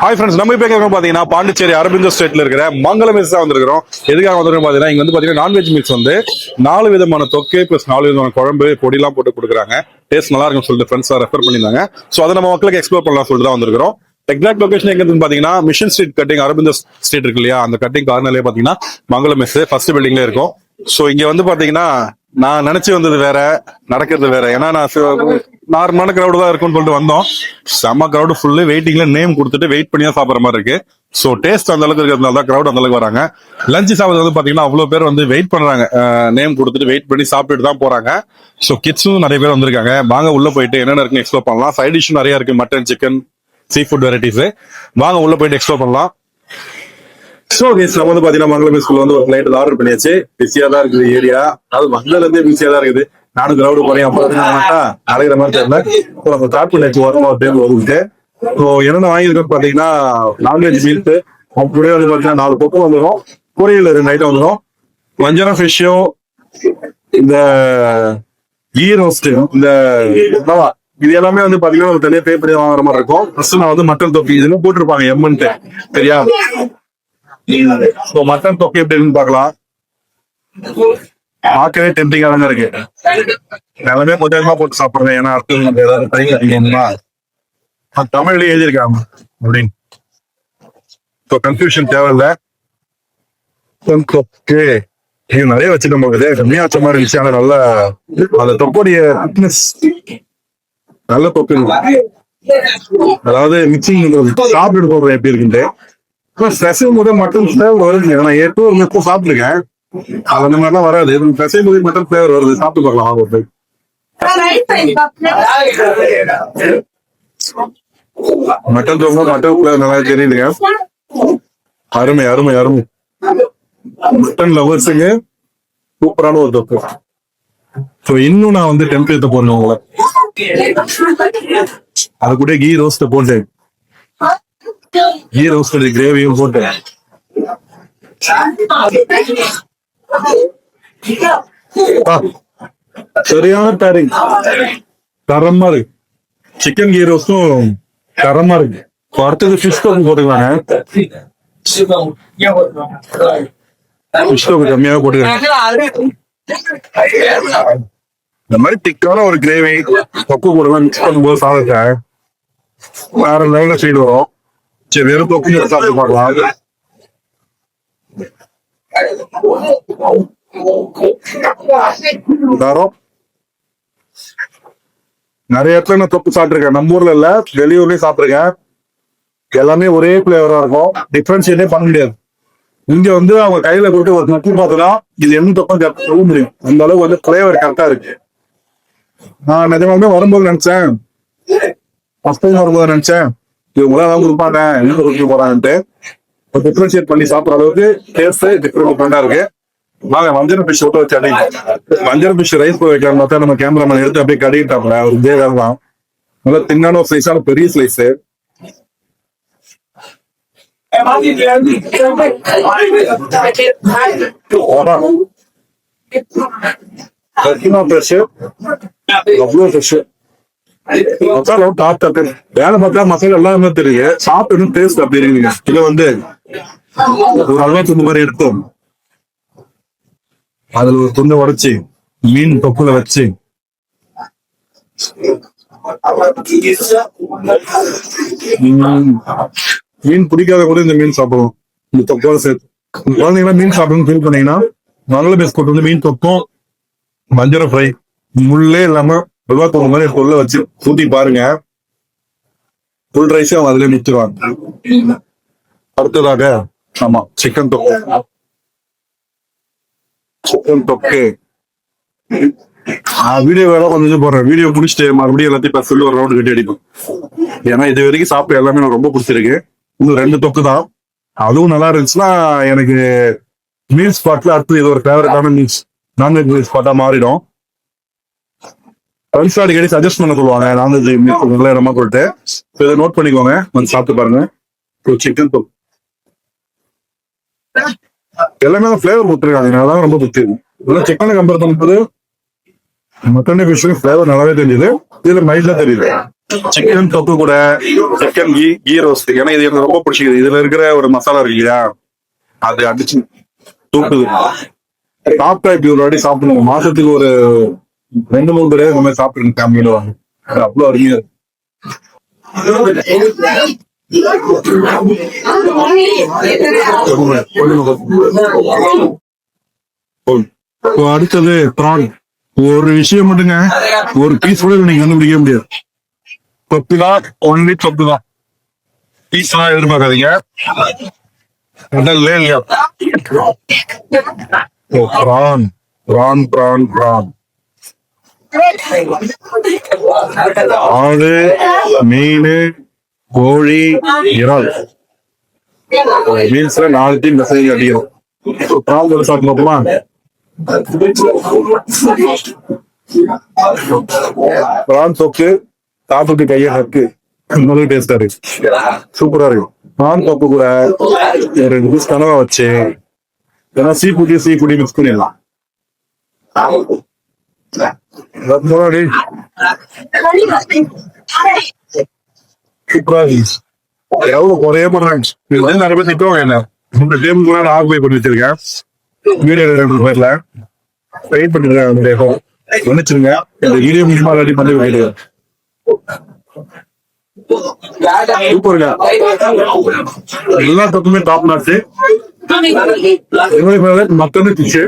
Hi friends, நம்ம இப்போ பாத்தீங்கன்னா பாண்டிச்சேரி அரபிந்தோ ஸ்டேட்ல இருக்கிற மங்களம் மெஸ் தான் வந்திருக்கிறோம். எதுக்காக வந்திருக்கோம் பாத்தீங்கன்னா, இங்க வந்து பாத்தீங்கன்னா நான்வெஜ் மீல்ஸ் வந்து 4 விதமான தொக்கு பிளஸ் 4 விதமான குழம்பு பொடிலாம் போட்டு கொடுக்குறாங்க. டேஸ்ட் நல்லா இருக்கும்னு சொல்லிட்டு ஃப்ரெண்ட்ஸ் ரெஃபர் பண்ணியிருந்தாங்க. ஸோ அதை நம்ம மக்களுக்கு எக்ஸ்ப்ளோர் பண்ணலாம் சொல்லிட்டு தான் வந்திருக்கிறோம். எக்ஸாக்ட் லொகேஷன் எங்க இருந்து பாத்தீங்கன்னா, mission street cutting Aurobindo street இருக்கு இல்லையா, அந்த கட்டிங் கார்னர்லயே பாத்தீங்கன்னா மங்களம் மெஸ் ஃபர்ஸ்ட் பில்டிங்ல இருக்கும். ஸோ இங்க வந்து பாத்தீங்கன்னா நான் நினைச்சு வந்தது வேற, நடக்கிறது வேற. ஏன்னா நான் நார்மலான கிரௌடு தான் இருக்கும்னு சொல்லிட்டு வந்தோம். செம்ம கிரௌடு, ஃபுல்லு வெயிட்டிங்ல நேம் கொடுத்துட்டு வெயிட் பண்ணி தான் சாப்பிட்ற மாதிரி இருக்கு. ஸோ டேஸ்ட் அந்த அளவுக்கு இருக்கிறதுனால தான் கிரௌட் அந்த அளவுக்கு வராங்க. லஞ்ச் சாப்பிட்றது வந்து பாத்தீங்கன்னா அவ்வளவு பேர் வந்து வெயிட் பண்றாங்க, நேம் கொடுத்துட்டு வெயிட் பண்ணி சாப்பிட்டுட்டு தான் போறாங்க. ஸோ கிட்ஸும் நிறைய பேர் வந்திருக்காங்க. வாங்க உள்ள போயிட்டு என்னென்ன இருக்குன்னு எக்ஸ்ப்ளோர் பண்ணலாம். சைட் டிஷ் நிறைய இருக்கு, mutton, chicken, sea food varieties. வாங்க உள்ள போயிட்டு எக்ஸ்ப்ளோர் பண்ணலாம். சோ நம்ம வந்து பாத்தீங்கன்னா மங்களம் ஸ்கூல்ல வந்து ஒரு பிளேட் ஆர்டர் பண்ணியாச்சு. பிஸியா தான் இருக்குது ஏரியா, அது மங்கள இருந்தே பிஸியா தான் இருக்குது. நானும் கிரௌடு போறேன் அப்ப அழைகிற மாதிரி தெரியல. நம்ம ஸ்டார்ட் பண்ணியாச்சு, வரமா டேபிள் வருது. ஸோ என்னென்ன வாங்கியிருக்கோன்னு பாத்தீங்கன்னா, நான்வெஜ் மீல்ஸ் அப்படியே வந்து பாத்தீங்கன்னா 4 பக்கம் வந்துடும், பொரியல் 2 ஐட்டம் வந்துடும், வஞ்சரம் ஃபிஷ்ஷும், இந்த கீ ரோஸ்ட், இந்த இது எல்லாமே வந்து பாத்தீங்கன்னா ஒரு தனியா பே பண்ணி வாங்குற மாதிரி இருக்கும். ஃபர்ஸ்ட் நான் வந்து மட்டன் தொப்பி இதெல்லாம் போட்டிருப்பாங்க எம்ன்ட்டு, சரியா? மட்டன் தொக்கை எப்படி பாக்கலாம். பார்க்கவே டெம்டிங்கா தாங்க இருக்கு. எல்லாமே கொஞ்சமா போட்டு சாப்பிடுறேன், ஏன்னா அடுத்து ஏதாவது ட்ரை கட்டிக்கணுமா தமிழ்லயே எழுதியிருக்காங்க அப்படின்னு. கன்ஃபியூஷன் தேவையில்ல. தொக்கு இது நிறைய வச்சுட்டு போகுது, கம்மியா வச்ச மாதிரி இருந்துச்சு. ஆனா நல்ல அந்த தொக்கோடைய திக்னஸ், நல்ல தொக்கு. அதாவது மிக்சிங் சாப்பிட்டு போடுறது எப்படி இருக்குன்ட்டு பிசையும் போது மட்டன் ஃபிளேவர் வருது. நான் ஏற்கனவே சாப்பிட்டுருக்கேன், அது அந்த மாதிரிலாம் வராது. பிசையும் போது மட்டன் ஃபிளேவர் வருது. சாப்பிட்டு பார்க்கலாம் வாங்க. மட்டன் தோங்க மட்டன் ஃபிளேவர் நல்லா தெரியுதுங்க. அருமை அருமை அருமை. மட்டன் லவர்ஸுங்க சூப்பரான ஒரு தொக்கு. ஸோ இன்னும் நான் வந்து டெம்ப்ளேட் போடணும் உங்களை. அது கூட கீ ரோஸ்ட் போட்டு, கீ ரோஸ்ட் கிரேவியும் போட்டு சரியான பேரிங், தரமா இருக்கு. சிக்கன் கீ ரோஸ்டும் தரமா இருக்கு. அடுத்தது ஃபிஷ் டோக்கு போட்டுக்கலாங்க. ஃபிஷ் டோக்கு கம்மியாக போட்டுக்கலாம். இந்த மாதிரி திக்கான ஒரு கிரேவி தொக்கு போடுவேன். மிக்ஸ் பண்ணும்போது சாதத்தை வேற லெவல்ல சைடு வரும். சரி, வெறும் தொக்கு சாப்பிட்டு பார்க்கலாம். நிறைய இடத்துல நான் தொக்கு சாப்பிட்டுருக்கேன், நம்ம ஊர்ல இல்ல, வெளியூர்லயும் சாப்பிட்டுருக்கேன். எல்லாமே ஒரே பிளேவரா இருக்கும், டிஃபரன்ஷியேட்டே பண்ண முடியாது. இங்க வந்து அவங்க கையில போட்டு ஒரு தொக்கு பார்த்தோம்னா இது என்ன தொக்கம் சொல்ல முடியும். அந்த அளவுக்கு வந்து பிளேவர் கரெக்டா இருக்கு. நான் நிஜமாலுமே வரும்போது நினைச்சேன், ஃபர்ஸ்ட் டைம் வரும்போது நினைச்சேன் இவங்களாம் கொடுப்பாங்க என்ன கொடுத்து போறாங்கன்ட்டு. டிஃபரன்ஷியேட் பண்ணி சாப்பிட்ற அளவுக்கு டேஸ்ட் டிஃபரெண்டா இருக்கு. வாங்க வஞ்சரம் ஃபிஷ் விட்டு வச்சு அடிங்க. வஞ்சரம் ஃபிஷ் ரைஸ் போய் வைக்கலாம் பார்த்தா நம்ம கேமராமேன் எடுத்து அப்படியே கடிக்கிட்டாப்ல. ஒரு இதே வேலை தான். நல்லா தின்னான ஒரு ஸ்லைஸான பெரிய ஸ்லைஸ். அவ்வளவு ஃப்ரெஷ். வேலை பார்த்தா மசாலா எல்லாமே தெரியும், சாப்பிட்டு டேஸ்ட் அப்படி இருக்குங்க. இதை வந்து ஒரு அல்வா துண்டு மாதிரி எடுத்தோம், அதுல ஒரு துண்டை உடைச்சு மீன் தொக்குல வச்சு மீன் பிடிக்காத கூட இந்த மீன் சாப்பிடுவோம். இந்த தொக்கோட சேர்த்து குழந்தைங்களா மீன் சாப்பிடணும்னு ஃபீல் பண்ணீங்கன்னா மங்கள பேஸ் கொண்டு வந்து மீன் தொக்கும் வஞ்சரம் ஃப்ரை முள்ளே இல்லாம அல்வா தொக்கு மாதிரி உள்ள வச்சு ஊத்தி பாருங்க. ஃபுல் ரைஸும் அவங்க அதுல நிறுத்துவாங்க. அடுத்ததாக ஆமா சிக்கன் தொக்கு. சிக்கன் தொக்கு வீடியோ வேலை கொஞ்சம் போடுறேன். வீடியோ முடிச்சுட்டு மறுபடியும் எல்லாத்தையும் சொல்லி ஒரு ரவுண்ட் கட்டி அடிப்போம். ஏன்னா இது வரைக்கும் சாப்பிட்டு எல்லாமே எனக்கு ரொம்ப பிடிச்சிருக்கு. இன்னும் 2 தொக்கு தான், அதுவும் நல்லா இருந்துச்சுன்னா எனக்கு மீல் ஸ்பாட்ல அடுத்து இது ஒரு ஃபேவரட்டான மீல்ஸ் நான்வெஜ் மீல் ஸ்பாட்டா மாறிடும். ஃப்ரெண்ட்ஸ் அடிக்கடி சஜஸ்ட் பண்ண சொல்லுவாங்க நான்வெஜ் மீல்ஸ் நல்ல இடமா போட்டு. இதை நோட் பண்ணிக்கோங்க, வந்து சாப்பிட்டு பாருங்க. சிக்கன் தொக்கு எல்லாமே ஃபிளேவர் கொடுத்துருக்காங்க, அதான் ரொம்ப பிடிச்சிருக்கு. சிக்கனை கம்பேர் பண்ணும்போது மட்டன் ஃபிஷ் ஃபிளேவர் நல்லாவே தெரியுது, இதுல மைல்டா தெரியுது. சிக்கன் தொக்கு கூட சிக்கன் கீ கீ ரோஸ்ட். ஏன்னா இது எனக்கு ரொம்ப பிடிச்சிக்குது. இதுல இருக்கிற ஒரு மசாலா இருக்கு இல்லையா, அது அடிச்சு தூக்குது. சாப்பிட்டா இப்படி ஒரு வாட்டி சாப்பிடணும். மாசத்துக்கு ஒரு 2-3 தடவை இந்த மாதிரி சாப்பிட்டு ஃபேமிலியோட வாங்க. அது அவ்வளவு அருமையா இருக்கு. இப்போ அடுத்தது ப்ரான். ஒரு விஷயம் மட்டுங்க, ஒரு பீஸ் கூட நீங்க கண்டுபிடிக்க முடியாது. தொப்பு தான், ஒன்லி தொப்பு தான். பீஸ் எல்லாம் எதிர்பார்க்காதீங்க. இல்லையா ப்ரான் ப்ரான் ப்ரான் ப்ரான் ஆடு, மீன், கோழி, இறால் மீன்ஸ்ல 4 டீம் மெசேஜ் அடிக்கிறோம். ப்ரான் ஒரு சாப்பிட்டு பார்ப்போமா? ப்ரான் தொக்கு சாப்பிட்டு கையை ஹக்கு நல்ல டேஸ்டா இருக்கு, சூப்பரா இருக்கு. ப்ரான் தொக்கு கூட ஒரு 2 பீஸ் கனவா வச்சு ஏன்னா சீ குடி மிக்ஸ் பண்ணிடலாம். சூப்பரா இருக்கு. எவ்வளவு குறைய போடுறாங்க. இது வந்து நிறைய பேர் திட்டுவாங்க என்ன, இந்த டேபிள் கூட நான் ஆக்குபை பண்ணி வச்சிருக்கேன். வீடியோ 2 பேர்ல வெயிட் பண்ணிருக்கேன். நினைச்சிருங்க இந்த வீடியோ மூலமா ரெடி பண்ணி வைக்கிறேன். சூப்பருங்க. எல்லா தொக்குமே டாப் நாச்சு. மட்டன் ஃபிஷ்,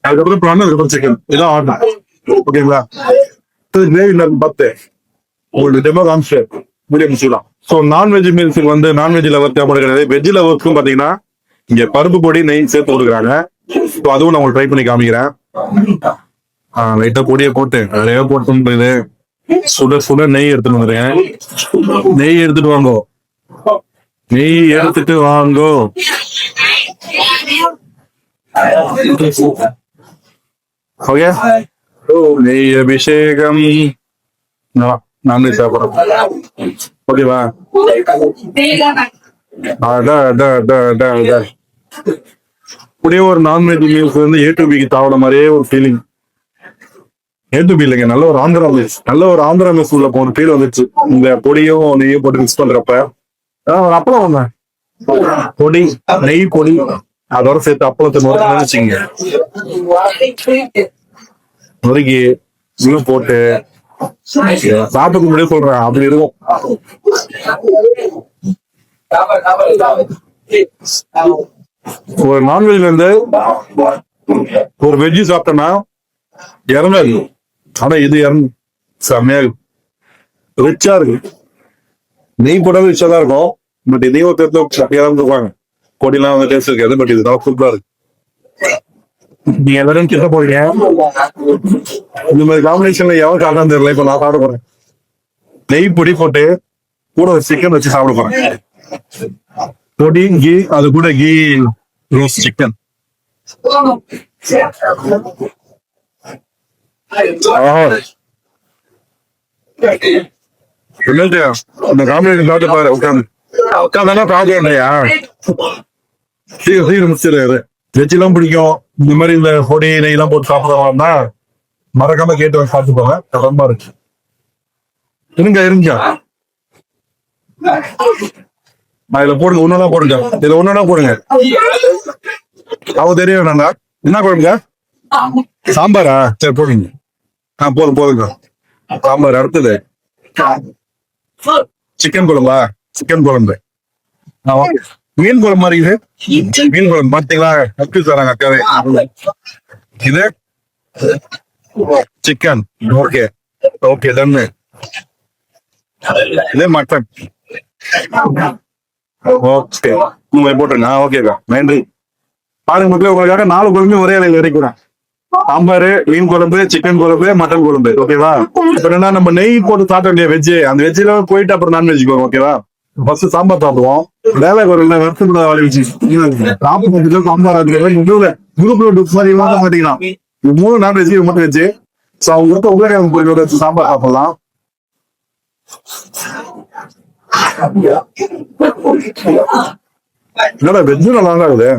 அதுக்கப்புறம் ப்ரான், அதுக்கப்புறம் சிக்கன். இதான் ஆர்டர். ஓகேங்களா? கிரேவி பார்த்து உங்களுக்கு டெமோ காமிச்சு வீடியோ முடிச்சுக்கலாம். ஸோ நான்வெஜ் மீல்ஸுக்கு வந்து நான்வெஜ் லவர் தேவைப்பட கிடையாது. வெஜ் லவர்ஸ்க்கும் பாத்தீங்கன்னா இங்க பருப்பு பொடி நெய் சேர்த்து கொடுக்குறாங்க. ஸோ அதுவும் நான் உங்களுக்கு ட்ரை பண்ணி காமிக்கிறேன். லைட்டா பொடியை போட்டு நிறைய போட்டு சுட சுட நெய் எடுத்துட்டு வந்துருக்கேன். நெய் எடுத்துட்டு வாங்கோ, நெய் எடுத்துட்டு வாங்கோ. ஓகே, நெய் அபிஷேகம். நான்வெஜ் சாப்பிடுறோம். ஓகேவா? அப்படியே ஒரு நான்வெஜ் மீல்ஸ் வந்து A to Bக்கு தாவட மாதிரியே ஒரு ஃபீலிங். A to B இல்லைங்க, நல்ல ஒரு ஆந்திரா மெஸ். நல்ல ஒரு ஆந்திரா மெஸ் உள்ள போன ஃபீல் வந்துச்சு. இந்த பொடியும் நெய்யும் போட்டு மிக்ஸ் பண்றப்ப அப்பளம் ஒண்ணு பொடி நெய் பொடி அதோட சேர்த்து அப்பளத்தை நினைச்சிங்க நொறுக்கி இன்னும் போட்டு சாப்பிட்டு முடிய சொல்றேன். அப்படி இருக்கும். ஒரு நான்வெஜ்ல இருந்து ஒரு வெஜ்ஜி சாப்பிட்டோம்னா இறங்காது. ஆனா இது செம்மையா இருக்கு, ரிச்சா இருக்கு. நெய் போட்டாலும் ரிச்சா தான் இருக்கும். பட் இதையும் அப்படியா தான் இருப்பாங்க. பொடிலாம் வந்து டேஸ்ட் இருக்காது. பட் இது நல்லா சூப்பரா இருக்கு. நீங்க எல்லாரும் கிட்ட போறீங்க. இந்த மாதிரி காம்பினேஷன்ல எவன் சாப்பிட்டா தெரியல. இப்ப நான் சாப்பிட போறேன். நெய் பொடி போட்டு கூட ஒரு சிக்கன் வச்சு சாப்பிட போறேன். பொடி கீ, அது கூட கீ ரோஸ்ட் சிக்கன். இந்த காம்பினேஷன் சாப்பிட்டு பாரு. உட்காந்து உட்காந்தானா சாப்பிட இல்லையா? சீக்கிரம் முடிச்சிருக்காரு. வெஜ் எல்லாம் பிடிக்கும். இந்த மாதிரி இந்த பொடி நெய் எல்லாம் போட்டு சாப்பிடலாம்னா மறக்காம கேட்டு சாப்பிட்டு போங்க. ரொம்ப இருக்கு. இருங்க இதுல போடுங்க. ஒன்னொன்னா போடுங்க. இதுல ஒன்னொன்னா போடுங்க. அவங்க தெரியும் வேணாங்க. என்ன குழம்புங்க? சாம்பாரா? சரி போடுங்க. போதுங்க சாம்பார். அடுத்தது சிக்கன் குழம்பா? சிக்கன் குழம்பு. மீன் குழம்பு மாதிரி இது. மீன் குழம்பு பாத்தீங்களா? கட்டு தராங்க அக்காவே. இது சிக்கன். Okay okay தண்ணு. இது மட்டன். ஓகே போட்டுருங்க. ஓகேக்கா, நன்றி. பாருங்க மக்களே, உங்களுக்காக 4 குழம்பு ஒரே வேலையில் இறக்கிறேன். சாம்பார், மீன் குழம்பு, சிக்கன் குழம்பு, மட்டன் குழம்பு. ஓகேவா? இப்ப என்ன நம்ம நெய் போட்டு சாப்பிட்டோம் இல்லையா வெஜ்ஜு, அந்த வெஜ்ஜில போயிட்டு அப்புறம் நான்வெஜ் போவோம். ஓகேவா? ஃபர்ஸ்ட் சாம்பார் சாப்பிடுவோம். வேலை ஒரு சாம்பார் மாட்டீங்கன்னா 3 நான்வெஜ் மட்டும் வெஜ்ஜு. ஸோ அவங்க உருளைக்கிழங்கு சாம்பார் சாப்பிடலாம். என்னடா வெஜ்ஜு நல்லா இருக்குது.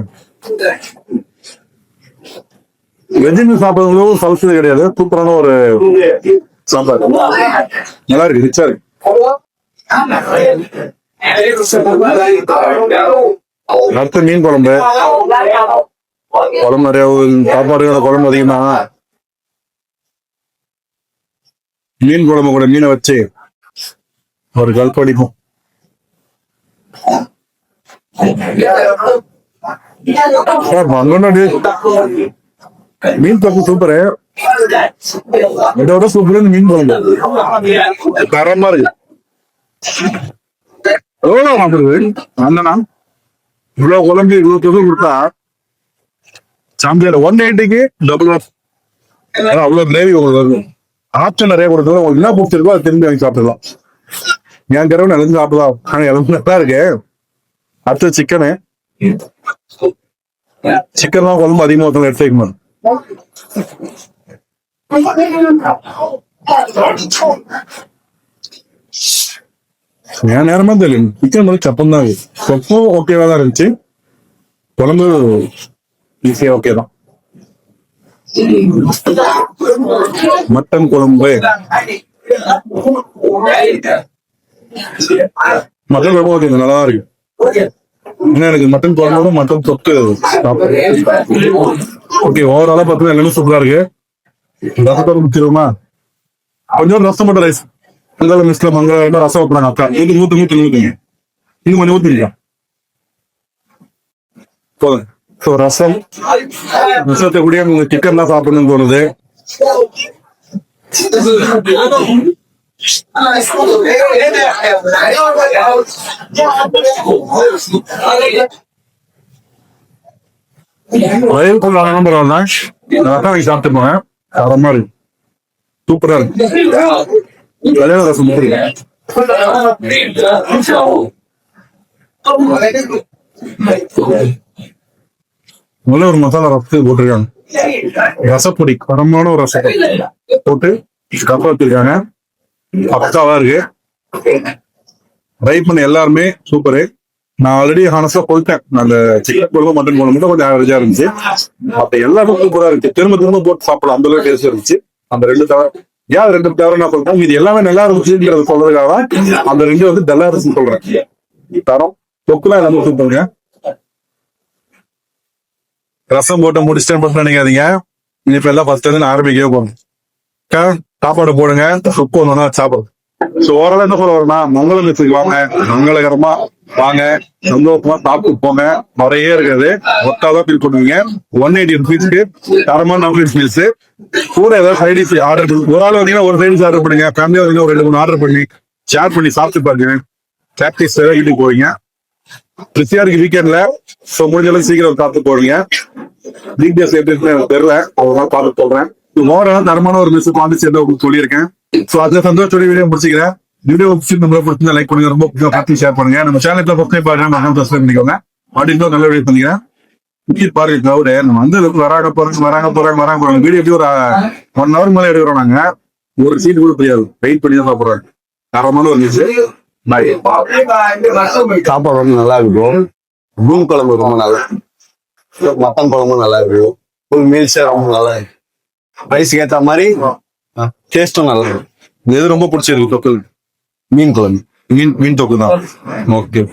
வெஜ்ஜு சாப்பிடுறதும் சலசது கிடையாது. சூப்பரான ஒரு சாம்பார் நல்லா இருக்கு, ரிச்சா இருக்கு. அடுத்து மீன் குழம்பு. குழம்பு நிறைய, சாப்பாடு குழம்பு அதிகமா. மீன் குழம்பு கூட மீனை வச்சு ஒரு கல்ப் அடிக்கும். மீன் குழம்பு சூப்பரு. இதோட சூப்பர் மீன் குழம்பு தரமா இருக்கு. எவ்வளவு வாங்குறது அண்ணனா? இவ்வளவு குழம்பு இவ்வளவு தொகை கொடுத்தா சாம்பியர் 180க்கு டபுள் அவ்வளவு கிரேவி உங்களுக்கு இருக்கும். ஆப்ஷன் நிறைய கொடுத்தது உங்களுக்கு என்ன பிடிச்சிருக்கோ அதை திரும்பி வாங்கி சாப்பிடலாம். என் கரவு நல்லா சாப்பிடலாம். ஆனா எல்லாம் நல்லா இருக்கு. அடுத்து சிக்கனு. சிக்கன் தான் குழம்பு அதிகமாக ஒருத்தவங்க எடுத்து வைக்கணும். என் நேரமா தெரியும். சிக்கன் வந்து சப்பம் தான். சொப்பும் ஓகேவா தான் இருந்துச்சு. குழம்பு ஈஸியா ஓகே தான். மட்டன் குழம்பு. மட்டன் குழம்பு ஓகே, நல்லா இருக்கு. இன்னும் எனக்கு மட்டன் குழம்போட மட்டன் தொக்கு ஓகே. ஓவராலா பார்த்தா எல்லாமே சூப்பரா இருக்கு. ரசத்தோட முடிச்சிருவோமா? கொஞ்சம் ரசம் மட்டும் ரைஸ். மங்கள மிஸ்ல மங்கள ரசம் வைப்பாங்க அக்கா. ஊத்துங்க இன்னும் கொஞ்சம் ஊத்துறீங்க போதும். ஸோ ரசம், ரசத்தை கூட சிக்கன் தான் சாப்பிடணும்னு தோணுது. வயல் கொஞ்சம் பரவாயில்ல. ரசம் சாப்பிட்டு போனேன், தரமா இருக்கு, சூப்பரா இருக்கு. கல்யாண ரசம் முதல்ல ஒரு மசாலா ரசத்துக்கு போட்டிருக்காங்க. ரசப்பொடி தரமான ஒரு ரசம் போட்டு கப்ப வச்சிருக்காங்க. பக்காவா இருக்கு. ட்ரை பண்ண எல்லாருமே சூப்பரு. நான் ஆல்ரெடி ஹானஸ்டா போயிட்டேன். அந்த சிக்கன் குழம்பு மட்டன் குழம்பு மட்டும் கொஞ்சம் ஆவரேஜா இருந்துச்சு. அப்ப எல்லாமே சூப்பரா இருந்துச்சு. திரும்ப போட்டு சாப்பிடலாம், அந்த அளவுக்கு டேஸ்ட் இருந்துச்சு. அந்த ரெண்டு தவிர ஏன் ரெண்டு தவிர நான் சொல்றேன், இது எல்லாமே நல்லா இருந்துச்சுன்றது சொல்றதுக்காக அந்த ரெண்டு வந்து டல்லா இருந்துச்சுன்னு சொல்றேன். தரம் தொக்குலாம் எல்லாமே சூப்பருங்க. ரசம் போட்டு முடிச்சிட்டேன் நினைக்காதீங்க. இப்ப எல்லாம் ஃபர்ஸ்ட் வந்து நான் ஆரம்பிக்கவே போறேன். சாப்பாடு போடுங்க, உப்பு ஒண்ணு சாப்பாடு. சோ ஓரளவு என்ன சொல்ல வரேன்னா, மங்களம் மெஸ்ஸுக்கு வாங்க, மங்களகரமா வாங்க, சந்தோஷமா சாப்பிட்டு போங்க. நிறைய இருக்குது, ஒட்டாதான் ஃபீல் பண்ணுவீங்க. 180 ருபீஸ்க்கு தரமான நான்வெஜ் மீல்ஸ் கூட ஏதாவது சைடிஷ் ஆர்டர் பண்ணி, ஒரு ஆள் வந்தீங்கன்னா ஒரு சைடிஷ் ஆர்டர் பண்ணுங்க. ஃபேமிலியா வந்தீங்கன்னா ஒரு 2-3 ஆர்டர் பண்ணி ஷேர் பண்ணி சாப்பிட்டு பாருங்க. பிராக்டிஸ் வீட்டுக்கு போவீங்க. பிஸியா இருக்கு வீக்கெண்ட்ல. சோ முடிஞ்ச அளவுக்கு சீக்கிரம் சாப்பிட்டு போறீங்க. வீக் டேஸ் எப்படி இருக்குன்னு எனக்கு தெரியல, அதனால பார்த்து சொல்றேன். ஓவரால் தரமான ஒரு மிஸ் பாண்டு சேர்ந்து உங்களுக்கு சொல்லியிருக்கேன். சோ அதுல சந்தோஷத்தோட வீடியோ முடிச்சுக்கிறேன். வீடியோ நம்ம பிடிச்சிருந்தா லைக் பண்ணுங்க, ரொம்ப பார்த்து ஷேர் பண்ணுங்க. நம்ம சேனலுக்கு சப்ஸ்கிரைப் பாருங்க, சப்ஸ்கிரைப் பண்ணிக்கோங்க. அப்படின்னு நல்ல வீடியோ பண்ணிக்கிறேன். பாருங்க கிளவுடு நம்ம வந்து வராங்க போறாங்க. வீடியோ எப்படி ஒரு 1 hour மேல எடுக்கிறோம். நாங்க ஒரு சீட் கூட தெரியாது, வெயிட் பண்ணி தான் சாப்பிடுறோம். தரமான ஒரு மிஸ். சாப்பாடு வந்து நல்லா இருக்கும். மீன் குழம்பு ரொம்ப நல்லா இருக்கும். மட்டன் குழம்பு நல்லா இருக்கும். ஃபுல் மீல்ஸே ரொம்ப நல்லா இருக்கு. ரைஸ்க்கு ஏற்ற மாதிரி டேஸ்டும் நல்லா இருக்கும். எது ரொம்ப பிடிச்சிருக்கு தொக்கு? மீன் குழம்பு, மீன் தொக்கு தான். ஓகே.